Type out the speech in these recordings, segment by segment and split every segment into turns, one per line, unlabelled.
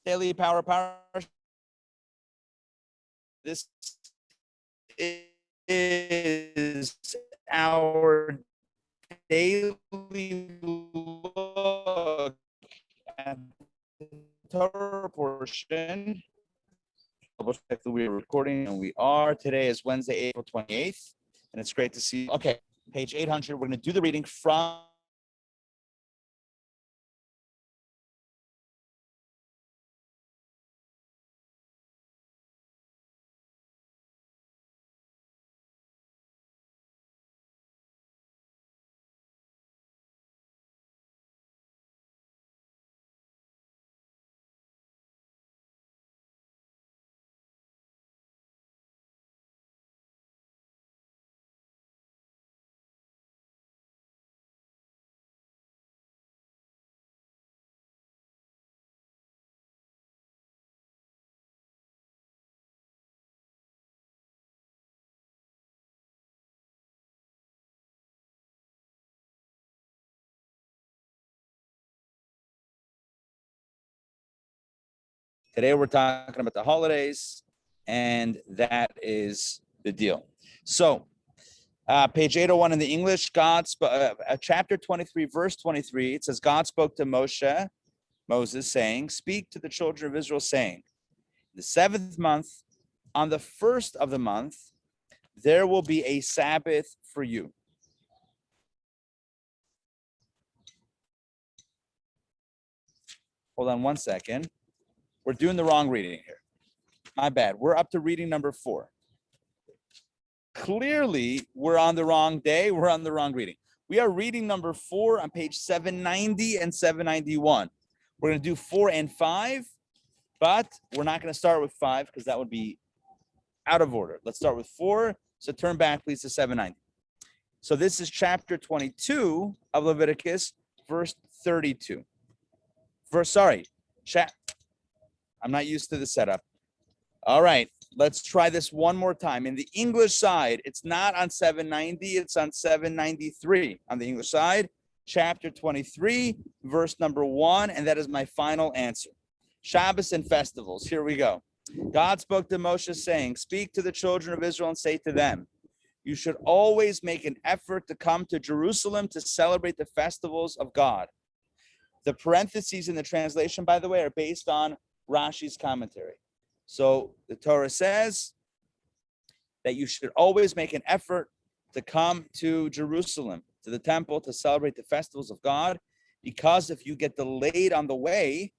Daily Power Parsha. This is our daily look at the Torah portion. Double check that we are recording, and we are. Today is Wednesday, April 28th, and it's great to see you. Okay, page 800. We're going to do the reading from Today we're talking about the holidays, and that is the deal. So, page 801 in the English, chapter 23, verse 23, it says, God spoke to Moses, saying, speak to the children of Israel, saying, the 7th month, on the 1st of the month, there will be a Sabbath for you. Hold on one second. We're doing the wrong reading here. My bad. We're up to reading number 4. Clearly, we're on the wrong day. We're on the wrong reading. We are reading number 4 on page 790 and 791. We're going to do 4 and 5, but we're not going to start with 5 because that would be out of order. Let's start with 4. So turn back, please, to 790. So this is chapter 22 of Leviticus, verse 32. I'm not used to the setup. All right, let's try this one more time. In the English side, it's not on 790, it's on 793. On the English side, chapter 23, verse number 1, and that is my final answer. Shabbos and festivals, here we go. God spoke to Moshe saying, speak to the children of Israel and say to them, you should always make an effort to come to Jerusalem to celebrate the festivals of God. The parentheses in the translation, by the way, are based on Rashi's commentary. So the Torah says that you should always make an effort to come to Jerusalem, to the temple, to celebrate the festivals of God, because if you get delayed on the way,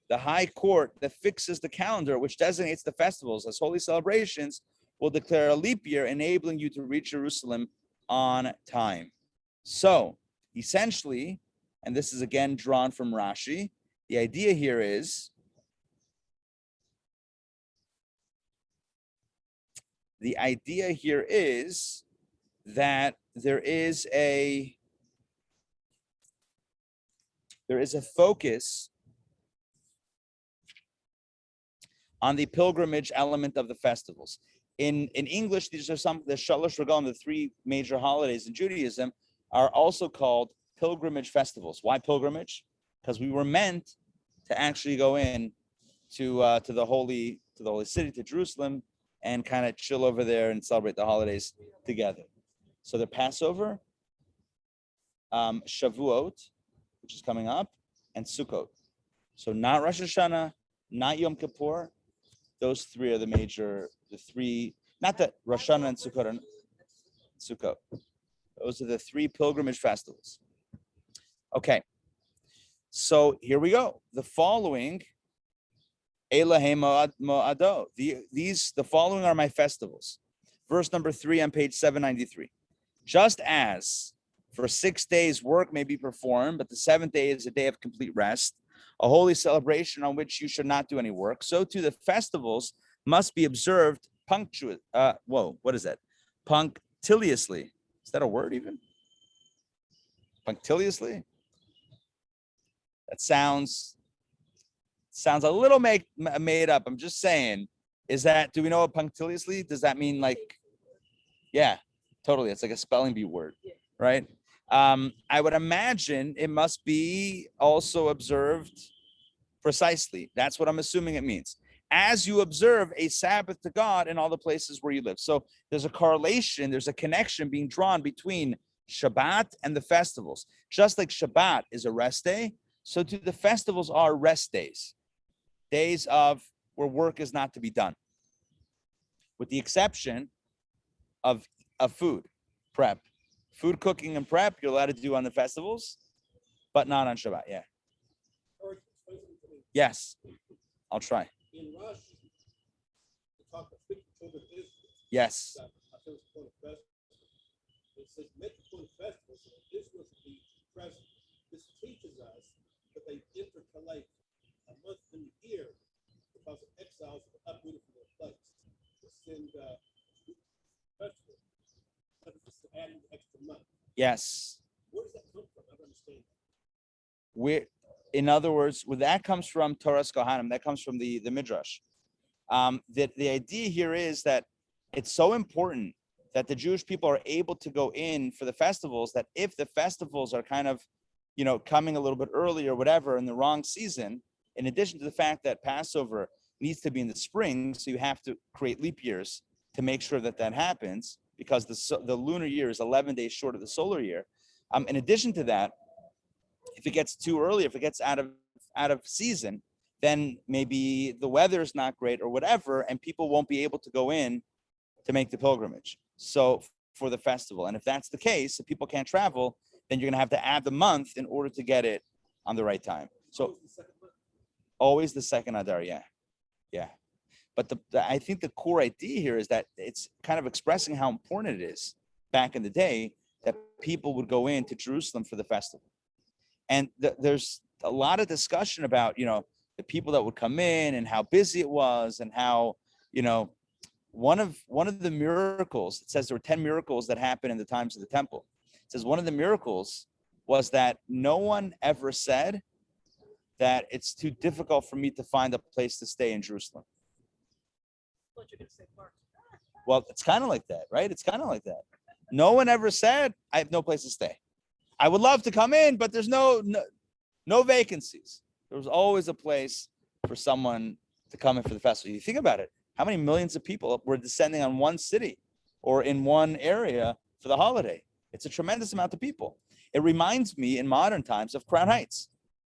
the high court that fixes the calendar, which designates the festivals as holy celebrations, will declare a leap year, enabling you to reach Jerusalem on time. So essentially, and this is again drawn from Rashi, the idea here is that there is a focus on the pilgrimage element of the festivals. In English, these are the Sollish, the 3 major holidays in Judaism are also called pilgrimage festivals. Why pilgrimage? Because we were meant to actually go in to the holy city, to Jerusalem, and kind of chill over there and celebrate the holidays together. So the Passover, Shavuot, which is coming up, and Sukkot. So not Rosh Hashanah, not Yom Kippur. Those 3 are the 3, not that Rosh Hashanah and Sukkot. Those are the 3 pilgrimage festivals. Okay. So here we go. The following, Elohim Mo'ado. The following are my festivals. Verse number 3 on page 793. Just as for 6 days work may be performed, but the 7th day is a day of complete rest, a holy celebration on which you should not do any work, so too the festivals must be observed punctiliously. Is that a word even? Punctiliously? That sounds a little made up. I'm just saying, do we know what punctiliously? Does that mean yeah, totally. It's like a spelling bee word, right? I would imagine it must be also observed Precisely. That's what I'm assuming it means. As you observe a Sabbath to God in all the places where you live. So there's a correlation, there's a connection being drawn between Shabbat and the festivals. Just like Shabbat is a rest day, so too the festivals are rest days, days of where work is not to be done, with the exception of food prep. Food cooking and prep you're allowed to do on the festivals, but not on Shabbat. Yeah. Yes, I'll try.
In Rashi, we talk about 50 children of Israel.
Yes.
It says, make the point of festivals so that Israel should be present. This teaches us that they intercalate a month in the year because of exiles who were uprooted from their place. To send festival, but it's just adding the extra month.
Yes.
Where does that come from? I don't understand that.
In other words, where that comes from, Torah's Kohanim, that comes from the Midrash. The idea here is that it's so important that the Jewish people are able to go in for the festivals, that if the festivals are kind of, coming a little bit early or whatever in the wrong season, in addition to the fact that Passover needs to be in the spring, so you have to create leap years to make sure that happens, because the lunar year is 11 days short of the solar year. In addition to that, if it gets too early, if it gets out of season, then maybe the weather is not great or whatever, and people won't be able to go in to make the pilgrimage. So for the festival, and if that's the case, if people can't travel, then you're going to have to add the month in order to get it on the right time. So always the second Adar, yeah. But I think the core idea here is that it's kind of expressing how important it is back in the day that people would go into Jerusalem for the festival. And there's a lot of discussion about, the people that would come in and how busy it was, and how, one of the miracles, it says there were 10 miracles that happened in the times of the temple. It says one of the miracles was that no one ever said that it's too difficult for me to find a place to stay in Jerusalem. Well, it's kind of like that, right? It's kind of like that. No one ever said, I have no place to stay. I would love to come in, but there's no vacancies. There was always a place for someone to come in for the festival. You think about it, how many millions of people were descending on one city or in one area for the holiday? It's a tremendous amount of people. It reminds me in modern times of Crown Heights.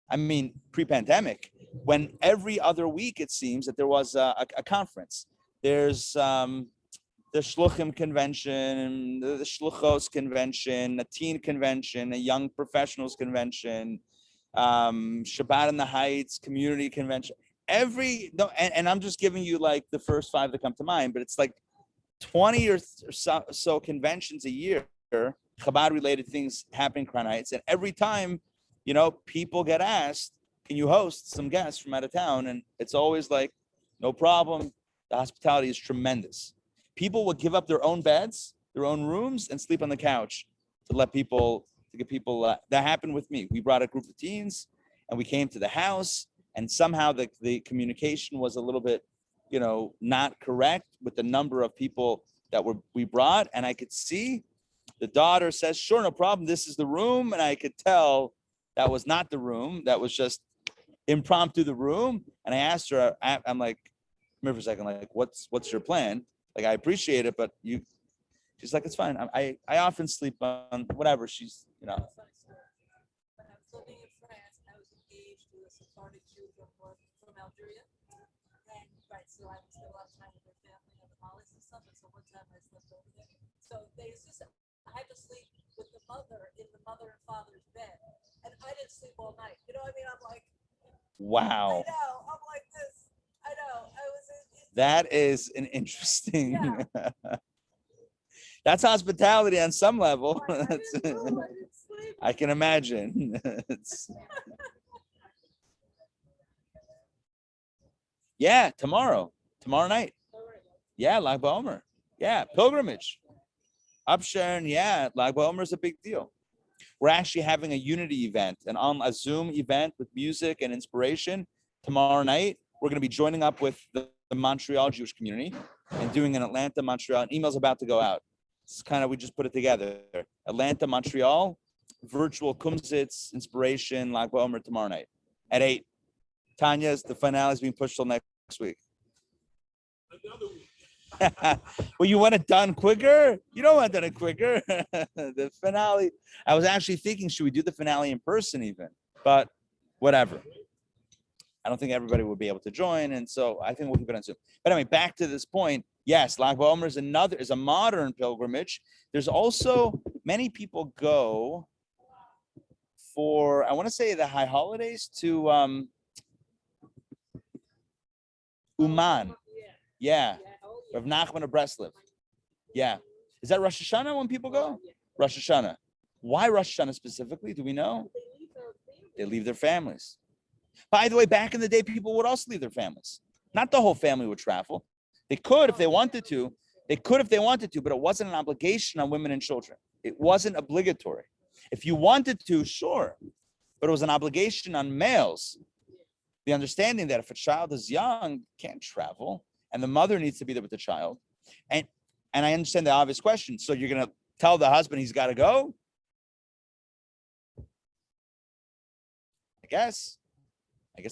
I mean, pre-pandemic, when every other week it seems that there was a conference. There's the Shluchim convention, the Shluchos convention, a teen convention, a young professionals convention, Shabbat in the Heights community convention. And I'm just giving you like the first 5 that come to mind, but it's like 20 or so conventions a year, Chabad related things happen in Crown Heights. And every time, people get asked, can you host some guests from out of town? And it's always like, no problem. The hospitality is tremendous. People would give up their own beds, their own rooms, and sleep on the couch to get people. That happened with me. We brought a group of teens, and we came to the house, and somehow the communication was a little bit, not correct with the number of people that we brought. And I could see the daughter says, "Sure, no problem. This is the room," and I could tell that was not the room. That was just impromptu the room. And I asked her, I'm like, come here for a second, like, what's your plan? Like, I appreciate it, but she's like, it's fine. I often sleep on whatever. She's,
When I was living in France, I was engaged to a Sephardic Jew from Algeria. And so I would spend a lot of time with their family and the mollies and stuff. And so one time I slept over there. So I had to sleep with the mother in the mother and father's bed. And I didn't sleep all night. You know what I mean? I'm like,
wow.
I know. I'm like this. I know.
That is an interesting.
Yeah.
That's hospitality on some level.
I didn't sleep.
I can imagine. Yeah, tomorrow night. Yeah, Lag BaOmer. Yeah, pilgrimage. Upsharon, yeah, Lag BaOmer is a big deal. We're actually having a unity event, a Zoom event with music and inspiration tomorrow night. We're going to be joining up with the Montreal Jewish community and doing an Atlanta, Montreal. An email's about to go out. It's kind of, we just put it together. Atlanta, Montreal, virtual Kumsitz, inspiration, Lag BaOmer tomorrow night at 8. Tanya's, the finale is being pushed till next week.
Another week.
Well, you want it done quicker? You don't want it done quicker. The finale. I was actually thinking, should we do the finale in person even? But whatever. I don't think everybody would be able to join, and so I think we'll keep it on Zoom. But anyway, back to this point. Yes, Lag BaOmer is a modern pilgrimage. There's also many people go for, I want to say, the high holidays to Uman. Yeah, Rav Nachman of Breslov. Yeah, is that Rosh Hashanah when people go? Rosh Hashanah. Why Rosh Hashanah specifically? Do we know? They leave their families. By the way, back in the day, people would also leave their families. Not the whole family would travel. They could if they wanted to. But it wasn't an obligation on women and children. It wasn't obligatory. If you wanted to, sure. But it was an obligation on males. The understanding that if a child is young, can't travel, and the mother needs to be there with the child. And I understand the obvious question. So you're going to tell the husband he's got to go? I guess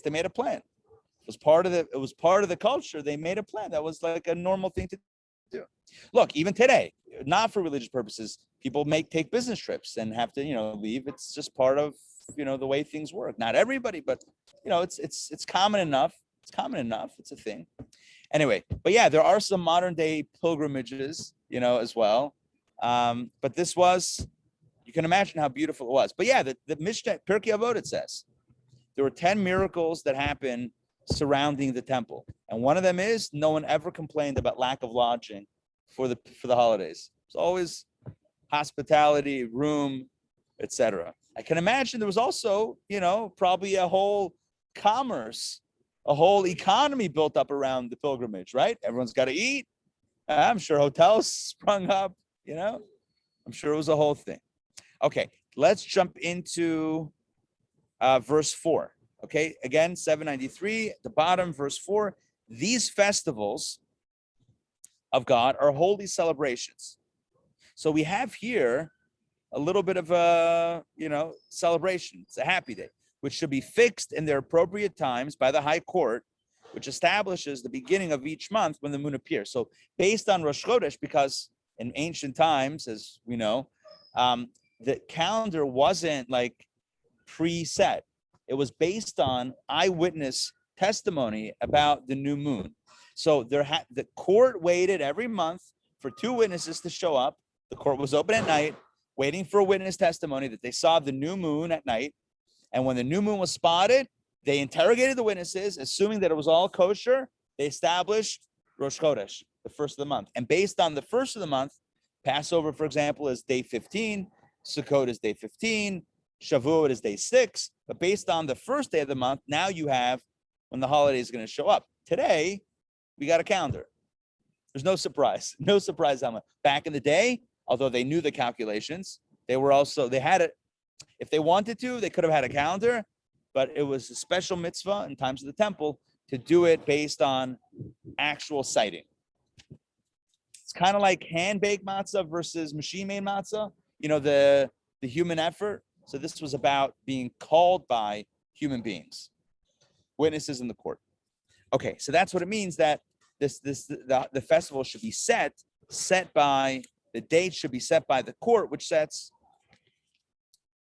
they made a plan. It was part of the culture. They made a plan. That was like a normal thing to do. Look, even today, not for religious purposes, people take business trips and have to, leave. It's just part of, the way things work. Not everybody, but it's common enough. It's common enough. It's a thing. Anyway, but yeah, there are some modern day pilgrimages, as well. But this was, you can imagine how beautiful it was. But yeah, the Mishnah, Pirkei Avot, it says, there were 10 miracles that happened surrounding the temple. And one of them is no one ever complained about lack of lodging for the holidays. It's always hospitality, room, etc. I can imagine there was also, probably a whole commerce, a whole economy built up around the pilgrimage, right? Everyone's got to eat. I'm sure hotels sprung up, I'm sure it was a whole thing. Okay, let's jump into verse 4. Okay, again, 793 at the bottom, verse 4. These festivals of God are holy celebrations. So we have here a little bit of a, celebration. It's a happy day, which should be fixed in their appropriate times by the high court, which establishes the beginning of each month when the moon appears. So based on Rosh Chodesh, because in ancient times, as we know, the calendar wasn't like preset. It was based on eyewitness testimony about the new moon. So the court waited every month for two witnesses to show up. The court was open at night, waiting for a witness testimony that they saw the new moon at night. And when the new moon was spotted, they interrogated the witnesses, assuming that it was all kosher. They established Rosh Chodesh, the first of the month. And based on the first of the month, Passover, for example, is day 15. Sukkot is day 15. Shavuot is day 6. But based on the first day of the month, now you have when the holiday is going to show up. Today, we got a calendar. There's no surprise. No surprise. Back in the day, although they knew the calculations, they had it. If they wanted to, they could have had a calendar, but it was a special mitzvah in times of the temple to do it based on actual sighting. It's kind of like hand-baked matzah versus machine-made matzah, the human effort. So this was about being called by human beings, witnesses in the court. Okay, so that's what it means that the festival should be set by, the date should be set by the court, which sets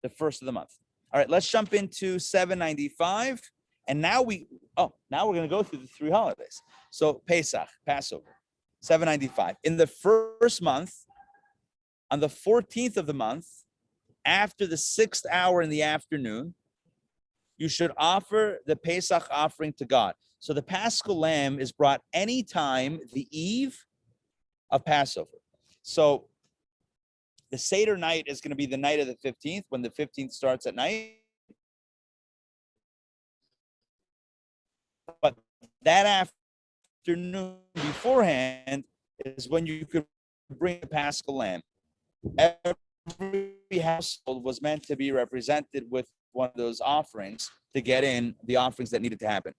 the first of the month. All right, let's jump into 795. And now we're going to go through the three holidays. So Pesach, Passover, 795. In the first month, on the 14th of the month, after the 6th hour in the afternoon, you should offer the Pesach offering to God. So the Paschal lamb is brought anytime the eve of Passover. So the Seder night is going to be the night of the 15th, when the 15th starts at night. But that afternoon beforehand is when you could bring the Paschal lamb. Every household was meant to be represented with one of those offerings to get in the offerings that needed to happen.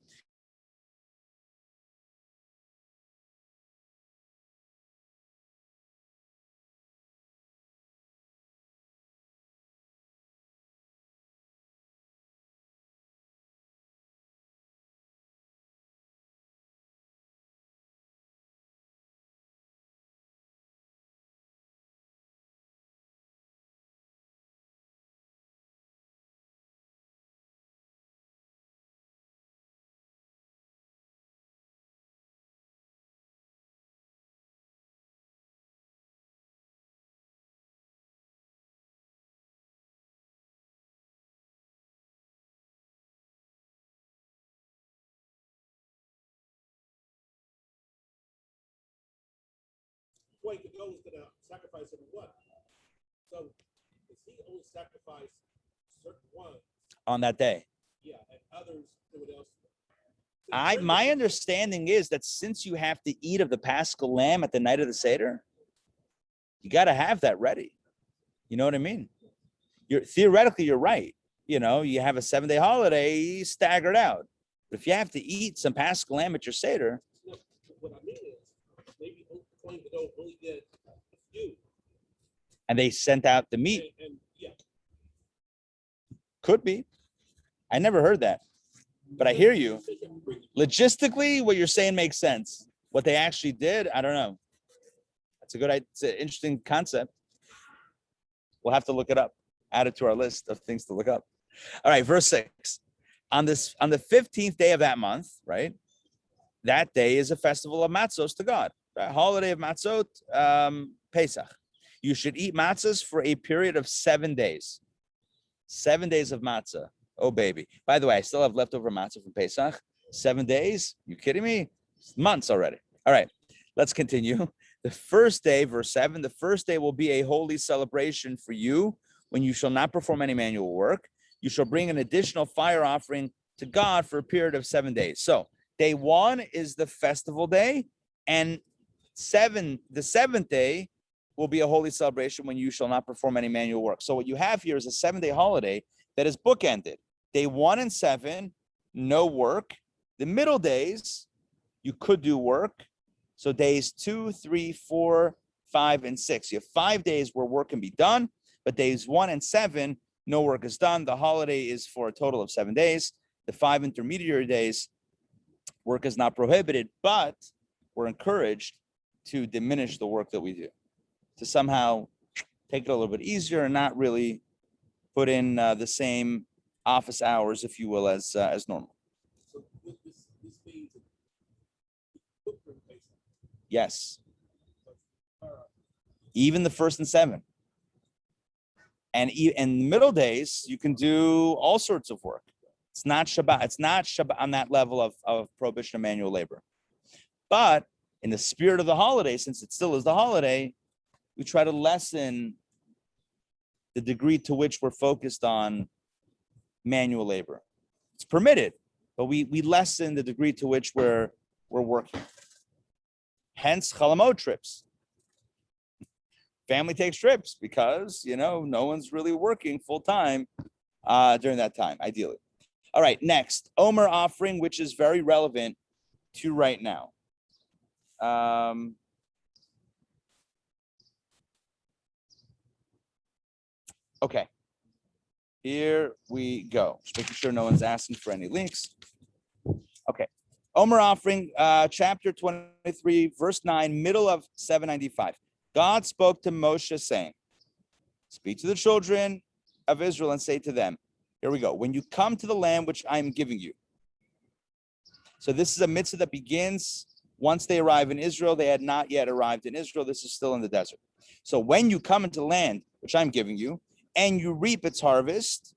Kohen Gadol was going to sacrifice every one. So, does he only sacrifice certain ones?
On that day.
Yeah, and others do it elsewhere.
My understanding is that since you have to eat of the Paschal lamb at the night of the Seder, you got to have that ready. You know what I mean? Theoretically, you're right. You know, you have a 7-day holiday staggered out. But if you have to eat some Paschal lamb at your Seder.
No, what I mean is, maybe Kohen Gadol only did a few.
And they sent out the meat.
And yeah.
Could be. I never heard that. But I hear you. Logistically, what you're saying makes sense. What they actually did, I don't know. It's an interesting concept. We'll have to look it up. Add it to our list of things to look up. All right, verse 6. On the 15th day of that month, right? That day is a festival of matzos to God. Right? Holiday of matzot, Pesach. You should eat matzahs for a period of 7 days. 7 days of matzah. Oh, baby. By the way, I still have leftover matzah from Pesach. 7 days? You kidding me? Months already. All right, let's continue. The first day, verse 7, the first day will be a holy celebration for you when you shall not perform any manual work. You shall bring an additional fire offering to God for a period of 7 days. So day 1 is the festival day, and the 7th day will be a holy celebration when you shall not perform any manual work. So what you have here is a 7-day holiday that is bookended. Day 1 and 7, no work. The middle days, you could do work. So days 2, 3, 4, 5, and 6. You have 5 days where work can be done, but days 1 and 7, no work is done. The holiday is for a total of 7 days. The 5 intermediary days, work is not prohibited, but we're encouraged to diminish the work that we do, to somehow take it a little bit easier and not really put in the same office hours, if you will, as normal.
So this means
Yes. Even the 1st and 7th. And in middle days, you can do all sorts of work. It's not Shabbat. It's not Shabbat on that level of prohibition of manual labor. But in the spirit of the holiday, since it still is the holiday, we try to lessen the degree to which we're focused on manual labor. It's permitted, but we lessen the degree to which we're working. Hence, chalamot trips. Family takes trips because, no one's really working full time during that time, ideally. All right, next, Omer offering, which is very relevant to right now. Okay, here we go. Just making sure no one's asking for any links. Okay, Omer offering, chapter 23, verse 9, middle of 795. God spoke to Moshe saying, speak to the children of Israel and say to them, here we go. When you come to the land which I am giving you. So this is a mitzvah that begins once they arrive in Israel. They had not yet arrived in Israel. This is still in the desert. So when you come into the land which I'm giving you and you reap its harvest,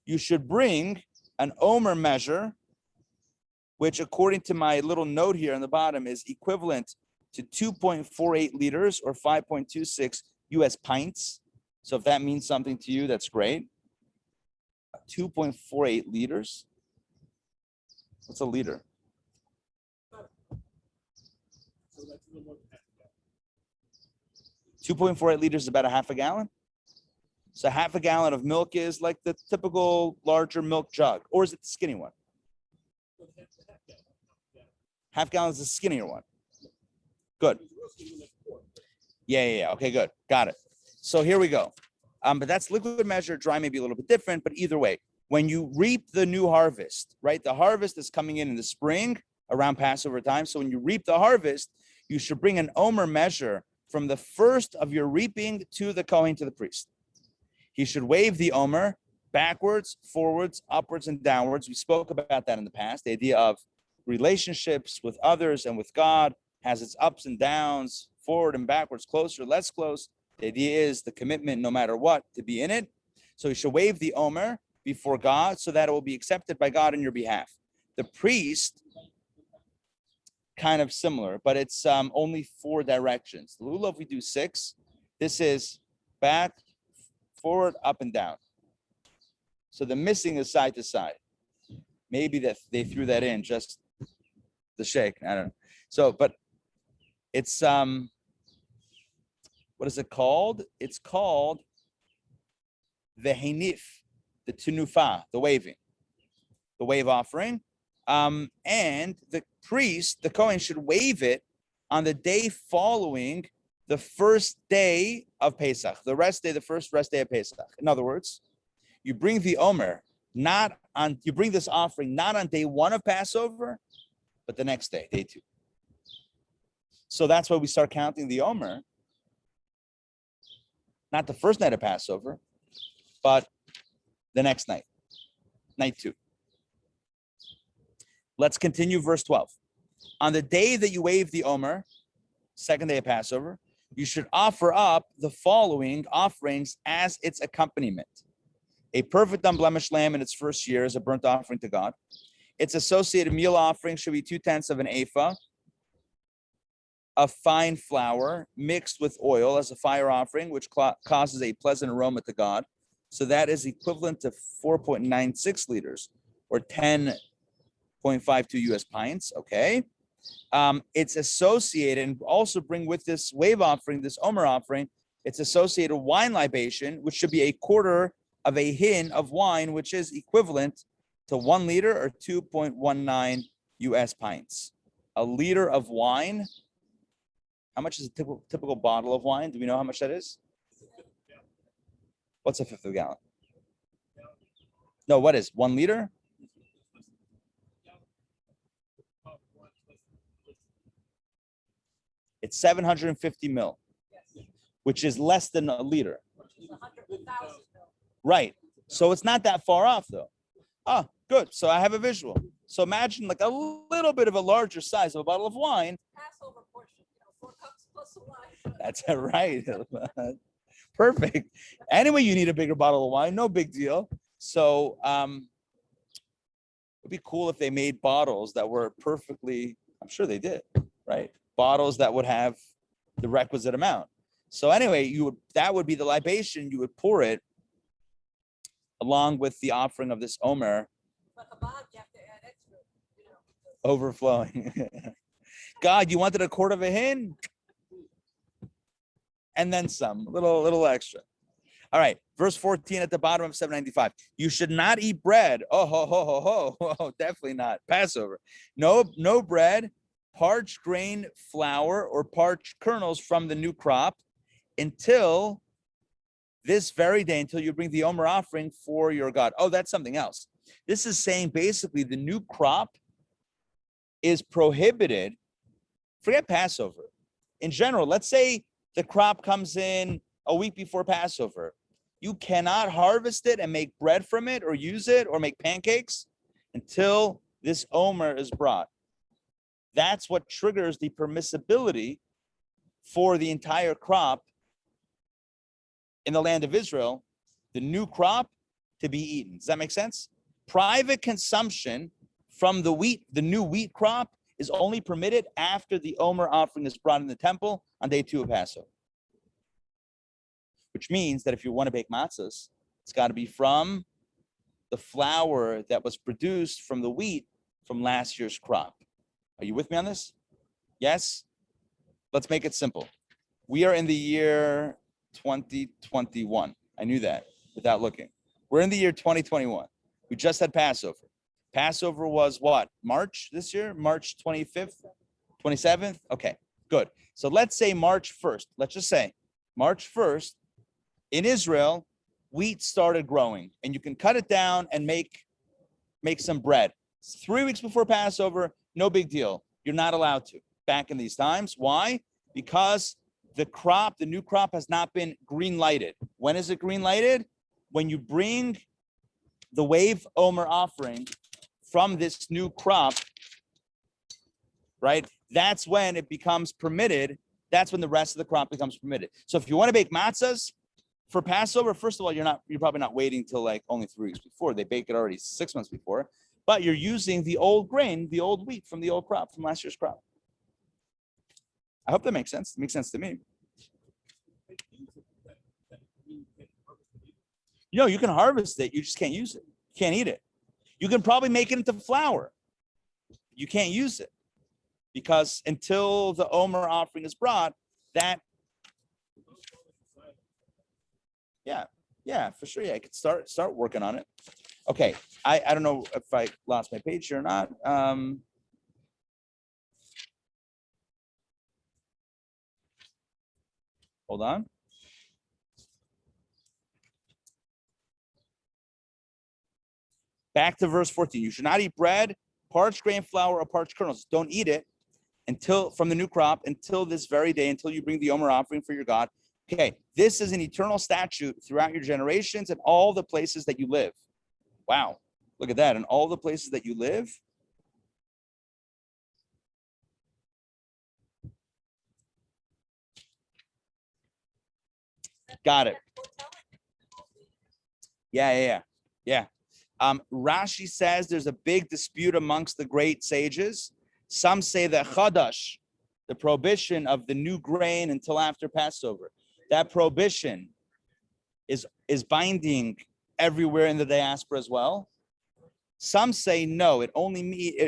you should bring an Omer measure, which according to my little note here on the bottom is equivalent to 2.48 liters or 5.26 US pints. So if that means something to you, that's great. 2.48 liters. What's a liter?
So that's a little more than half a gallon.
2.48 liters is about a half a gallon. So half a gallon of milk is like the typical larger milk jug, or is it the skinny one?
So half gallon. Yeah.
Half gallon is the skinnier one. Good. Yeah. Okay, good. Got it. So here we go. But that's liquid measure. Dry may be a little bit different, but either way, when you reap the new harvest, right? The harvest is coming in the spring around Passover time. So when you reap the harvest, you should bring an Omer measure from the first of your reaping to the Kohen, to the priest. He should wave the Omer backwards, forwards, upwards, and downwards. We spoke about that in the past. The idea of relationships with others and with God has its ups and downs, forward and backwards, closer, less close. The idea is the commitment, no matter what, to be in it. So you should wave the Omer before God so that it will be accepted by God on your behalf. The priest kind of similar, but it's only 4 directions. The lulav, we do 6. This is back, forward, up, and down. So the missing is side to side. Maybe that they threw that in just the shake. I don't know. So, but it's what is it called? It's called the henif, the tenufa, the waving, the wave offering. And the priest, the Kohen, should wave it on the day following the first day of Pesach, the first rest day of Pesach. In other words, you bring the Omer you bring this offering not on day 1 of Passover, but the next day, day 2. So that's why we start counting the Omer, not the first night of Passover, but the next night, night 2. Let's continue verse 12. On the day that you wave the Omer, second day of Passover, you should offer up the following offerings as its accompaniment. A perfect unblemished lamb in its first year is a burnt offering to God. Its associated meal offering should be 2/10 of an ephah of fine flour mixed with oil as a fire offering, which causes a pleasant aroma to God. So that is equivalent to 4.96 liters or 10.52 US pints. Okay. It's associated, and also bring with this wave offering, this Omer offering, it's associated wine libation, which should be a quarter of a hin of wine, which is equivalent to 1 liter or 2.19 US pints. A liter of wine. How much is a typical bottle of wine? Do we know how much that is? What's a 1/5 of a gallon? No, what is 1 liter? It's 750 mil, which is less than a liter. Right. So it's not that far off, though. Ah, good. So I have a visual. So imagine like a little bit of a larger size of a bottle of wine.
Passover portion, 4 cups plus a wine.
That's right. Perfect. Anyway, you need a bigger bottle of wine. No big deal. So it'd be cool if they made bottles that were perfectly, I'm sure they did, right? Bottles that would have the requisite amount. So anyway, that would be the libation. You would pour it along with the offering of this Omer.
But Chabad, you have to add extra,
Overflowing. God, you wanted a quart of a hin? And then some, a little extra. All right, verse 14 at the bottom of 795. You should not eat bread. Oh, definitely not. Passover. No bread, parched grain flour, or parched kernels from the new crop until this very day, until you bring the Omer offering for your God. Oh, that's something else. This is saying basically the new crop is prohibited. Forget Passover. In general, let's say the crop comes in a week before Passover. You cannot harvest it and make bread from it or use it or make pancakes until this Omer is brought. That's what triggers the permissibility for the entire crop in the land of Israel, the new crop, to be eaten. Does that make sense? Private consumption from the new wheat crop, is only permitted after the Omer offering is brought in the temple on day 2 of Passover. Which means that if you want to bake matzahs, it's got to be from the flour that was produced from the wheat from last year's crop. Are you with me on this? Yes? Let's make it simple. We are in the year 2021. I knew that without looking. We're in the year 2021. We just had Passover. Passover was what? March this year? March 25th? 27th? Okay, good. So let's say March 1st. Let's just say March 1st in Israel, wheat started growing and you can cut it down and make some bread. 3 weeks before Passover, no big deal. You're not allowed to back in these times. Why? Because the new crop has not been green lighted. When is it green lighted? When you bring the wave Omer offering from this new crop, right? That's when it becomes permitted. That's when the rest of the crop becomes permitted. So if you want to bake matzahs for Passover, first of all, you're probably not waiting till like only 3 weeks before. They bake it already 6 months before, but you're using the old grain, the old wheat from the old crop, from last year's crop. I hope that makes sense. It makes sense to me. You can harvest it. You just can't use it. You can't eat it. You can probably make it into flour. You can't use it because until the Omer offering is brought, that, yeah, for sure. Yeah, I could start working on it. Okay, I don't know if I lost my page here or not. Hold on. Back to verse 14. You should not eat bread, parched grain flour, or parched kernels. Don't eat it until from the new crop until this very day, until you bring the Omer offering for your God. Okay, this is an eternal statute throughout your generations and all the places that you live. Wow, look at that. And all the places that you live. Got it. Yeah. Rashi says there's a big dispute amongst the great sages. Some say that Chadash, the prohibition of the new grain until after Passover, that prohibition is binding everywhere in the diaspora as well. Some say no, it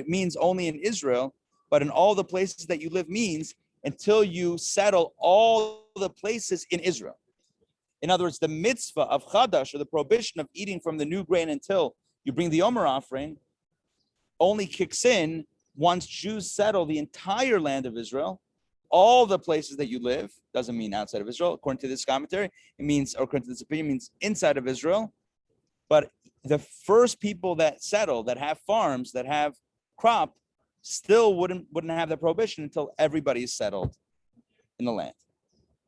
means only in Israel, but in all the places that you live means until you settle all the places in Israel. In other words, the mitzvah of Chadash, or the prohibition of eating from the new grain until you bring the Omer offering, only kicks in once Jews settle the entire land of Israel, all the places that you live. Doesn't mean outside of Israel. According to this commentary, it means, or according to this opinion, it means inside of Israel. But the first people that settle, that have farms, that have crop, still wouldn't have the prohibition until everybody is settled in the land.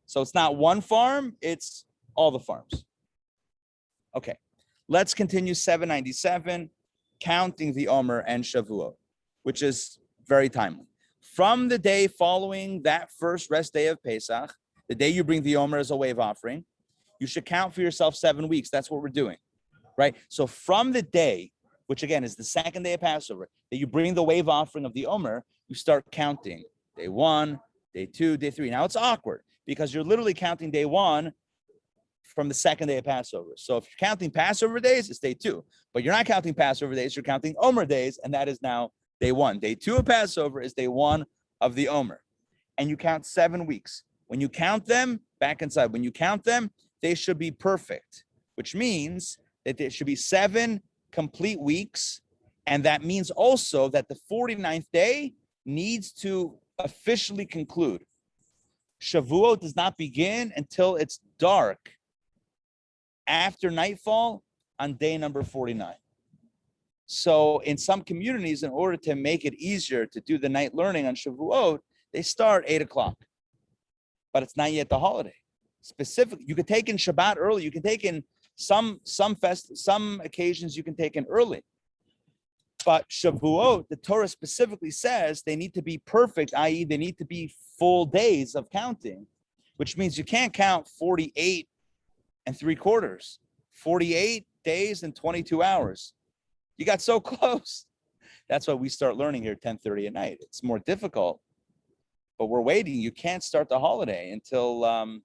So it's not one farm, it's all the farms. Okay, let's continue 797, counting the Omer and Shavuot, which is very timely. From the day following that first rest day of Pesach, the day you bring the Omer as a wave offering, you should count for yourself 7 weeks. That's what we're doing, right? So from the day, which again is the second day of Passover, that you bring the wave offering of the Omer, you start counting day 1, day 2, day 3. Now it's awkward because you're literally counting day 1 from the second day of Passover. So if you're counting Passover days, it's day 2. But you're not counting Passover days, you're counting Omer days, and that is now day 1. Day 2 of Passover is day 1 of the Omer. And you count 7 weeks. When you count them, back inside, when you count them, they should be perfect, which means that there should be 7 complete weeks. And that means also that the 49th day needs to officially conclude. Shavuot does not begin until it's dark after nightfall on day number 49. So in some communities, in order to make it easier to do the night learning on Shavuot, they start 8 o'clock, but it's not yet the holiday. Specifically, you could take in Shabbat early. You can take in some occasions you can take in early. But Shavuot, the Torah specifically says they need to be perfect, i.e. they need to be full days of counting, which means you can't count 48 3/4, 48 days and 22 hours. You got so close. That's why we start learning here at 10:30 at night. It's more difficult, but we're waiting. You can't start the holiday until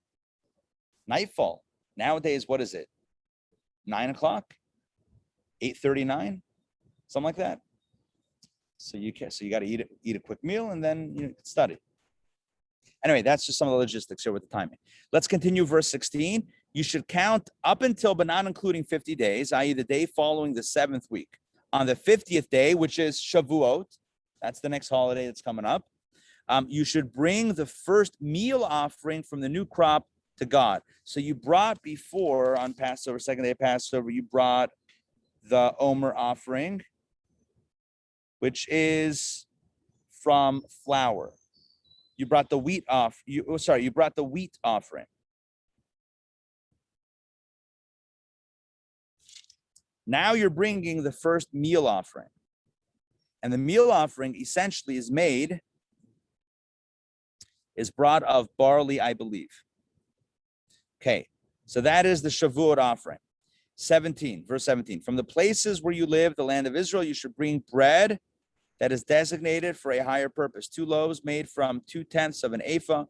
nightfall. Nowadays, what is it? 9 o'clock, 8:39, something like that. So you got to eat a quick meal and then you study. Anyway, that's just some of the logistics here with the timing. Let's continue verse 16. You should count up until, but not including 50 days, i.e. the day following the 7th week. On the 50th day, which is Shavuot, that's the next holiday that's coming up, you should bring the first meal offering from the new crop to God. So you brought before on Passover, second day of Passover, you brought the Omer offering, which is from flour. You brought the wheat you brought the wheat offering. Now you're bringing the first meal offering. And the meal offering essentially is brought of barley, I believe. Okay, so that is the Shavuot offering. 17, verse 17. From the places where you live, the land of Israel, you should bring bread that is designated for a higher purpose. 2 loaves made from 2/10 of an ephah.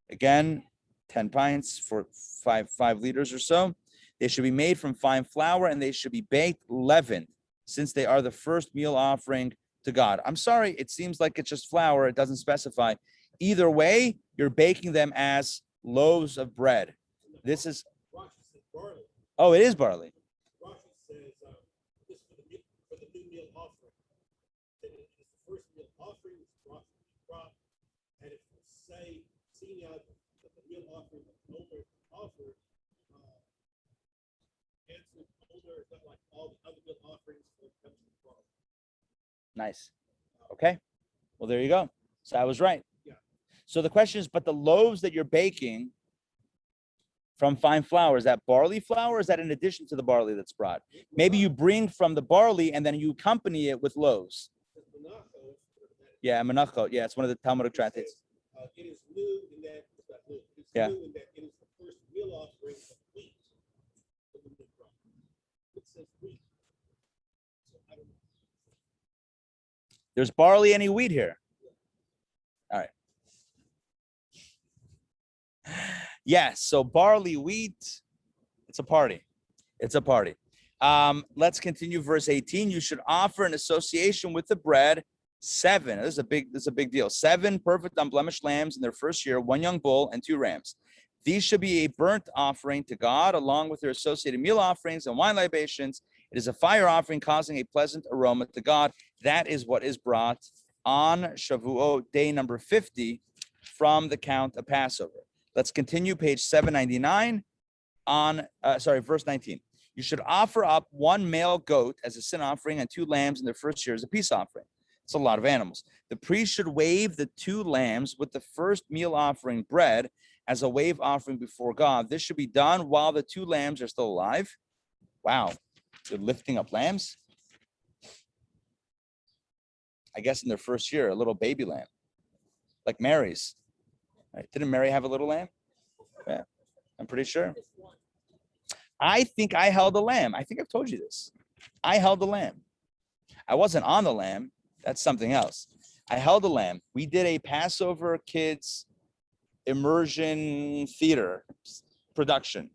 Again, 10 pints for 5 liters or so. They should be made from fine flour, and they should be baked leavened, since they are the first meal offering to God. I'm sorry, it seems like it's just flour. It doesn't specify. Either way, you're baking them as loaves of bread. This is,
Rashi says barley.
oh, it is barley.
Rashi says this for the new meal offering. That it is the first meal offering which brought from the crop, and if you say, seeing out that the meal offering that Omer offered, answered Omer is not like all the other meal offerings when it comes to the crop.
Nice. Okay. Well, there you go. So I was right.
Yeah.
So the question is, but the loaves that you're baking from fine flour, is that barley flour, or is that in addition to the barley that's brought? Maybe you bring from the barley and then you accompany it with loaves. Yeah, menachot. Yeah, it's one of the Talmudic tractates.
It is new in that it's not new. It's
Yeah.
new in that it is the first meal offering of wheat for the new crop. It says wheat. So I don't know.
There's barley and wheat here. All right. Yes, so barley, wheat, it's a party. It's a party. Let's continue verse 18. You should offer an association with the bread 7. This is a big deal. 7 perfect unblemished lambs in their first year, 1 young bull and 2 rams. These should be a burnt offering to God, along with their associated meal offerings and wine libations. It is a fire offering causing a pleasant aroma to God. That is what is brought on Shavuot, day number 50, from the count of Passover. Let's continue, page 799 verse 19. You should offer up 1 male goat as a sin offering and 2 lambs in their first year as a peace offering. It's a lot of animals. The priest should wave the 2 lambs with the first meal offering bread as a wave offering before God. This should be done while the 2 lambs are still alive. Wow, they're lifting up lambs. I guess in their first year, a little baby lamb, like Mary's. Right? Didn't Mary have a little lamb? Yeah, I'm pretty sure. I think I held a lamb. I think I've told you this. I held a lamb. I wasn't on the lamb. That's something else. I held a lamb. We did a Passover kids immersion theater production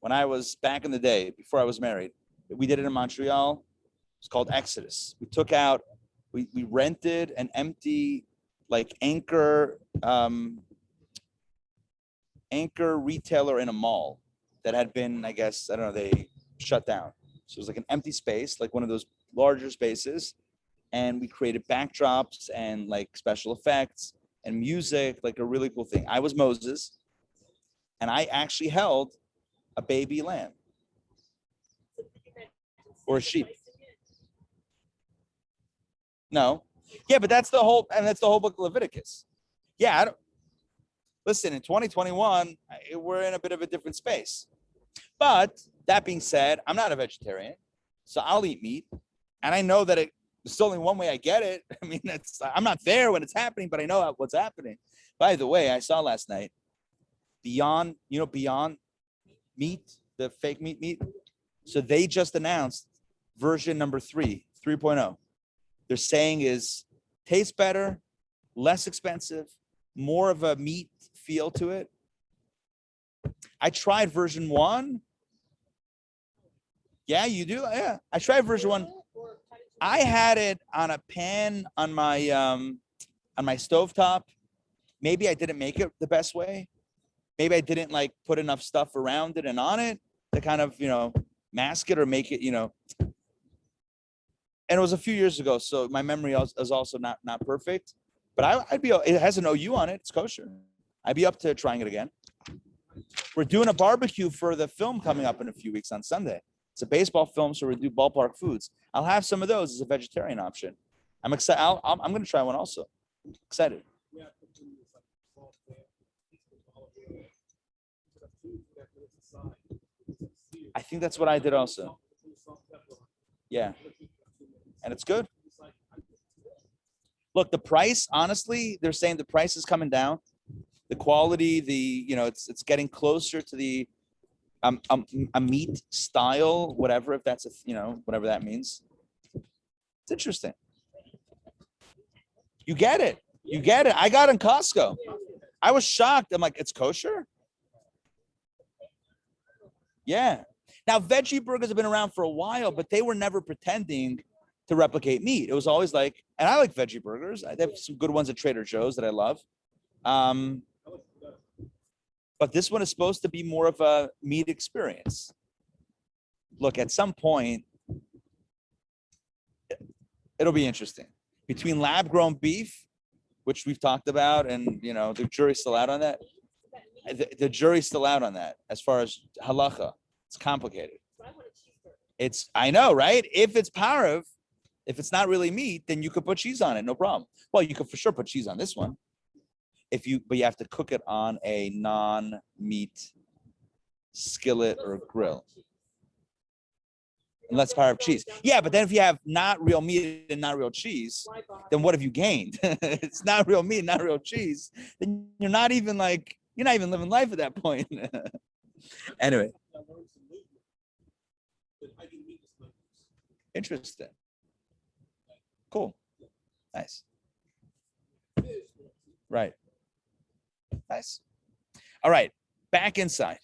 when I was back in the day, before I was married. We did it in Montreal. It's called Exodus. We took out, we rented an empty, like anchor retailer in a mall that had been, I guess, I don't know, they shut down. So it was like an empty space, like one of those larger spaces. And we created backdrops and like special effects and music, like a really cool thing. I was Moses, and I actually held a baby lamb or a sheep. No. Yeah, but that's the whole book of Leviticus. Yeah, listen, in 2021, we're in a bit of a different space. But that being said, I'm not a vegetarian, so I'll eat meat. And I know that it's only one way I get it. I mean, I'm not there when it's happening, but I know what's happening. By the way, I saw last night Beyond Meat, the fake meat. So they just announced version number 3.0. They're saying is tastes better, less expensive, more of a meat feel to it. I tried version 1. Yeah, you do. Yeah, I tried version 1. I had it on a pan on my stovetop. Maybe I didn't make it the best way. Maybe I didn't like put enough stuff around it and on it to kind of, mask it or make it, And it was a few years ago, so my memory is also not perfect. But I'd be. It has an OU on it. It's kosher. I'd be up to trying it again. We're doing a barbecue for the film coming up in a few weeks on Sunday. It's a baseball film, so we do ballpark foods. I'll have some of those as a vegetarian option. I'm excited. I'm going to try one also. Excited. I think that's what I did also. Yeah. And it's good. Look, the price, honestly, they're saying the price is coming down. The quality, it's getting closer to the a meat style, whatever, if that's whatever that means. It's interesting. You get it. You get it. I got it in Costco. I was shocked. I'm like, it's kosher? Yeah. Now, veggie burgers have been around for a while, but they were never pretending to replicate meat. It was always like, and I like veggie burgers. I have some good ones at Trader Joe's that I love. But this one is supposed to be more of a meat experience. Look, at some point, it'll be interesting. Between lab-grown beef, which we've talked about, and the jury's still out on that. The jury's still out on that as far as halacha. It's complicated. I know, right? If it's parav, if it's not really meat, then you could put cheese on it, no problem. Well, you could for sure put cheese on this one. But you have to cook it on a non-meat skillet or grill. Unless parav cheese. Yeah, but then if you have not real meat and not real cheese, then what have you gained? It's not real meat, not real cheese. Then you're not even living life at that point. Anyway. Interesting. Cool. Nice. Right. Nice. All right. Back inside.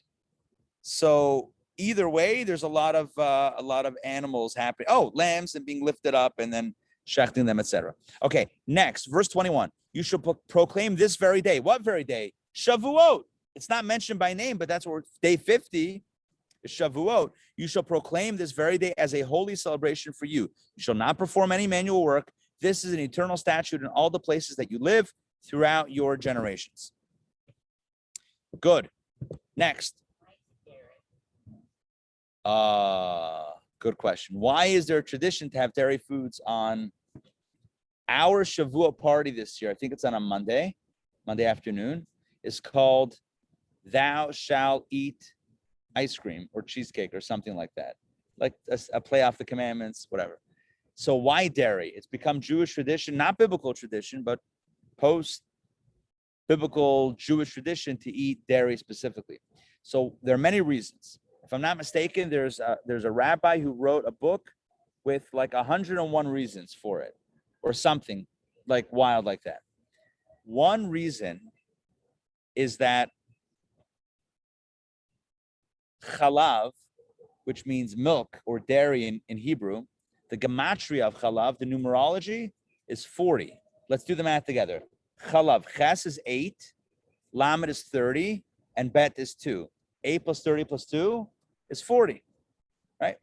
So either way, there's a lot of animals happening. Oh, lambs and being lifted up and then shechting them, etc. Okay. Next, verse 21. You shall proclaim this very day. What very day? Shavuot. It's not mentioned by name, but that's where day 50 is Shavuot. You shall proclaim this very day as a holy celebration for you. You shall not perform any manual work. This is an eternal statute in all the places that you live throughout your generations. Good. Next. Good question. Why is there a tradition to have dairy foods on our Shavuot party this year? I think it's on a Monday afternoon. Is called Thou Shalt Eat Ice Cream or Cheesecake or something like that. Like a play off the commandments, whatever. So why dairy? It's become Jewish tradition, not biblical tradition, but post-biblical Jewish tradition to eat dairy specifically. So there are many reasons. If I'm not mistaken, there's a rabbi who wrote a book with like 101 reasons for it or something like wild like that. One reason is that chalav, which means milk or dairy in Hebrew, the gematria of chalav, the numerology is 40. Let's do the math together. Chalav, ches is 8, lamed is 30, and bet is 2. 8 plus 30 plus 2 is 40, right?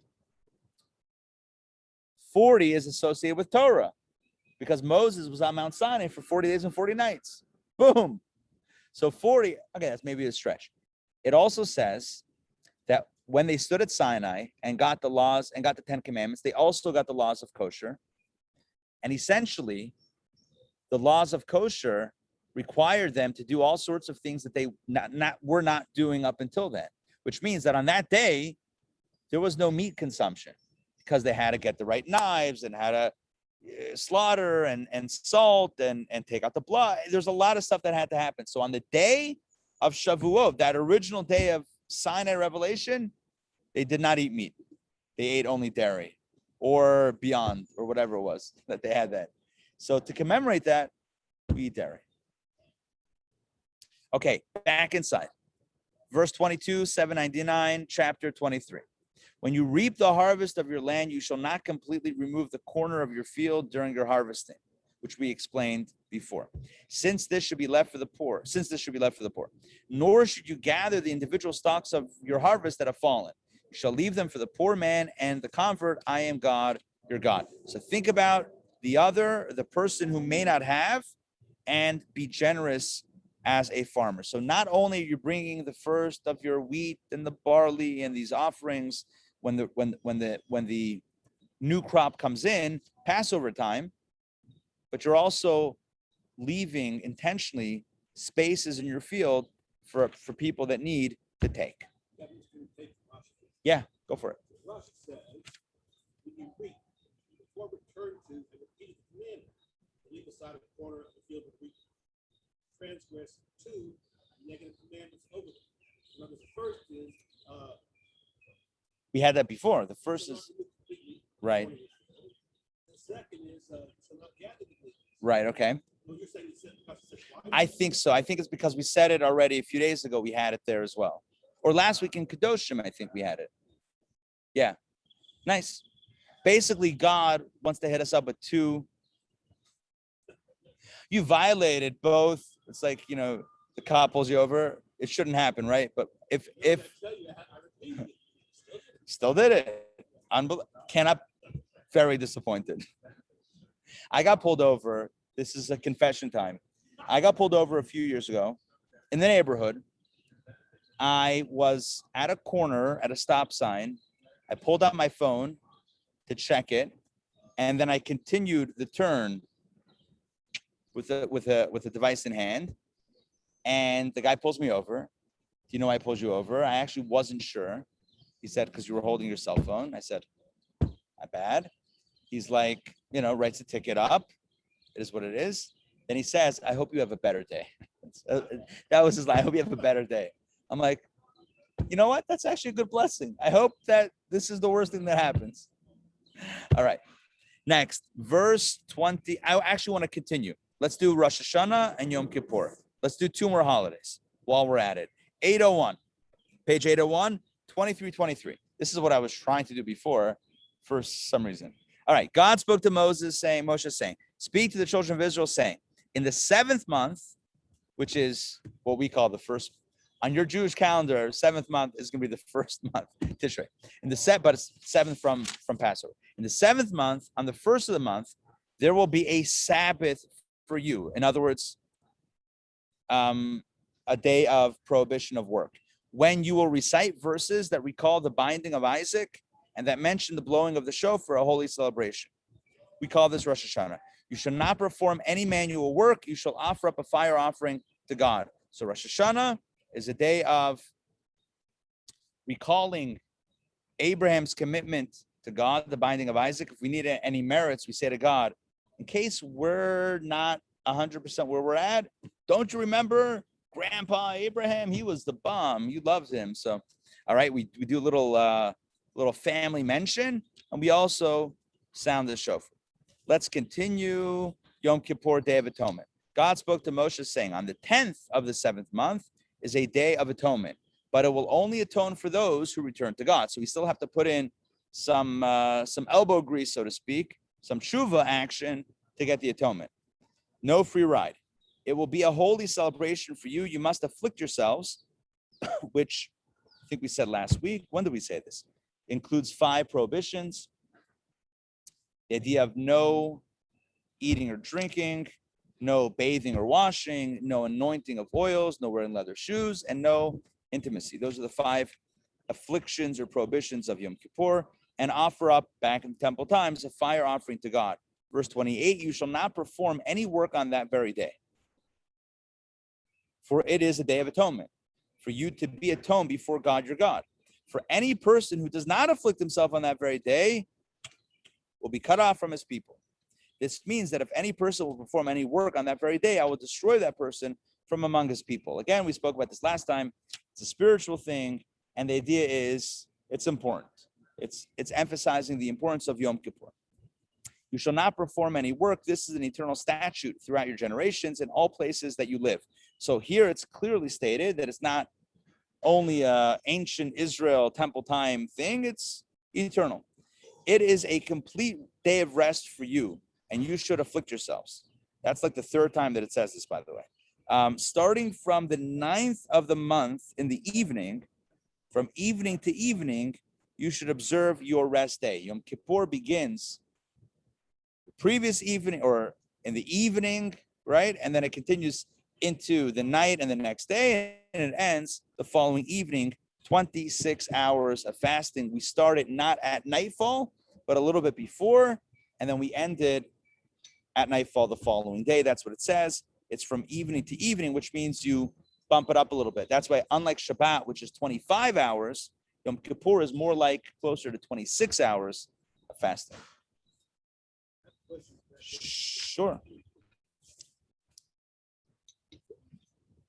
40 is associated with Torah because Moses was on Mount Sinai for 40 days and 40 nights. Boom. So 40, okay, that's maybe a stretch. It also says that when they stood at Sinai and got the laws and got the 10 commandments, they also got the laws of kosher. And essentially, the laws of kosher required them to do all sorts of things that they were not doing up until then, which means that on that day, there was no meat consumption because they had to get the right knives and had to slaughter and salt and take out the blood. There's a lot of stuff that had to happen. So on the day of Shavuot, that original day of Sinai revelation, they did not eat meat. They ate only dairy or beyond or whatever it was that they had that. So to commemorate that, we eat dairy. Okay, back inside. Verse 22, 799, chapter 23. When you reap the harvest of your land, you shall not completely remove the corner of your field during your harvesting, which we explained before. Since this should be left for the poor, nor should you gather the individual stalks of your harvest that have fallen. You shall leave them for the poor man and the convert. I am God, your God. So think about the person who may not have, and be generous as a farmer. So not only are you bringing the first of your wheat and the barley and these offerings when the new crop comes in, Passover time, but you're also leaving intentionally spaces in your field for people that need to take. Yeah, go for it.
Rashi says, when you reap, before return to and repeat the commandment, leave aside a corner of the field of wheat, transgress 2 negative commandments over them. Remember, the first is
we had that before. The first is right.
The second is to not gather the gleanings.
Right. Okay.
Well, you're saying it's because it's a
I think so. I think it's because we said it already a few days ago. We had it there as well. Or last week in Kedoshim, I think we had it. Yeah. Nice. Basically, God wants to hit us up with two. You violated both. It's like, the cop pulls you over. It shouldn't happen, right? But if
I tell you, I repeated it.
still did it, cannot, very disappointed. I got pulled over. This is a confession time. I got pulled over a few years ago in the neighborhood. I was at a corner at a stop sign. I pulled out my phone to check it, and then I continued the turn with a device in hand. And the guy pulls me over. Do you know why I pulled you over? I actually wasn't sure. He said, because you were holding your cell phone. I said, not bad. He's like, writes the ticket up. It is what it is. Then he says, I hope you have a better day. That was his line. I hope you have a better day. I'm like, you know what? That's actually a good blessing. I hope that this is the worst thing that happens. All right. Next, verse 20. I actually want to continue. Let's do Rosh Hashanah and Yom Kippur. Let's do two more holidays while we're at it. 801, page 801, 23:23. This is what I was trying to do before for some reason. All right. God spoke to Moshe saying, speak to the children of Israel saying, in the 7th month, which is what we call the first, on your Jewish calendar, 7th month is going to be the first month, Tishrei. But it's 7th from Passover. In the 7th month, on the first of the month, there will be a Sabbath for you. In other words, a day of prohibition of work, when you will recite verses that recall the binding of Isaac and that mention the blowing of the shofar, a holy celebration. We call this Rosh Hashanah. You shall not perform any manual work. You shall offer up a fire offering to God. So Rosh Hashanah is a day of recalling Abraham's commitment to God, the binding of Isaac. If we need any merits, we say to God, in case we're not 100% where we're at, don't you remember Grandpa Abraham? He was the bomb. You loved him. So, all right, we do a little family mention, and we also sound the shofar. Let's continue. Yom Kippur, Day of Atonement. God spoke to Moshe saying, on the 10th of the 7th month is a day of atonement, but it will only atone for those who return to God. So we still have to put in some elbow grease, so to speak, some tshuva action to get the atonement. No free ride. It will be a holy celebration for you. You must afflict yourselves, which I think we said last week. When did we say this? Includes 5 prohibitions. The idea of no eating or drinking, no bathing or washing, no anointing of oils, no wearing leather shoes, and no intimacy. Those are the 5 afflictions or prohibitions of Yom Kippur. And offer up, back in temple times, a fire offering to God. Verse 28, you shall not perform any work on that very day, for it is a day of atonement, for you to be atoned before God your God. For any person who does not afflict himself on that very day will be cut off from his people. This means that if any person will perform any work on that very day, I will destroy that person from among his people. Again, we spoke about this last time. It's a spiritual thing, and the idea is it's important. It's emphasizing the importance of Yom Kippur. You shall not perform any work. This is an eternal statute throughout your generations in all places that you live. So here it's clearly stated that it's not only an ancient Israel temple time thing, it's eternal. It is a complete day of rest for you, and you should afflict yourselves. That's like the 3rd time that it says this, by the way. Starting from the 9th of the month in the evening, from evening to evening, you should observe your rest day. Yom Kippur begins the previous evening or in the evening, right? And then it continues into the night and the next day, and it ends the following evening. 26 hours of fasting. We started not at nightfall, but a little bit before, and then we ended at nightfall the following day. That's what it says. It's from evening to evening, which means you bump it up a little bit. That's why, unlike Shabbat, which is 25 hours, Yom Kippur is more like closer to 26 hours of fasting. Sure.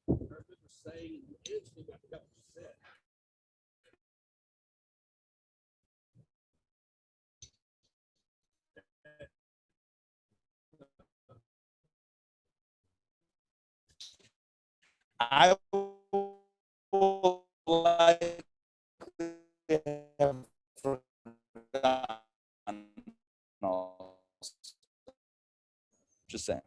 I remember saying, I forgot what you said.
I will likely have forgotten also. Just saying.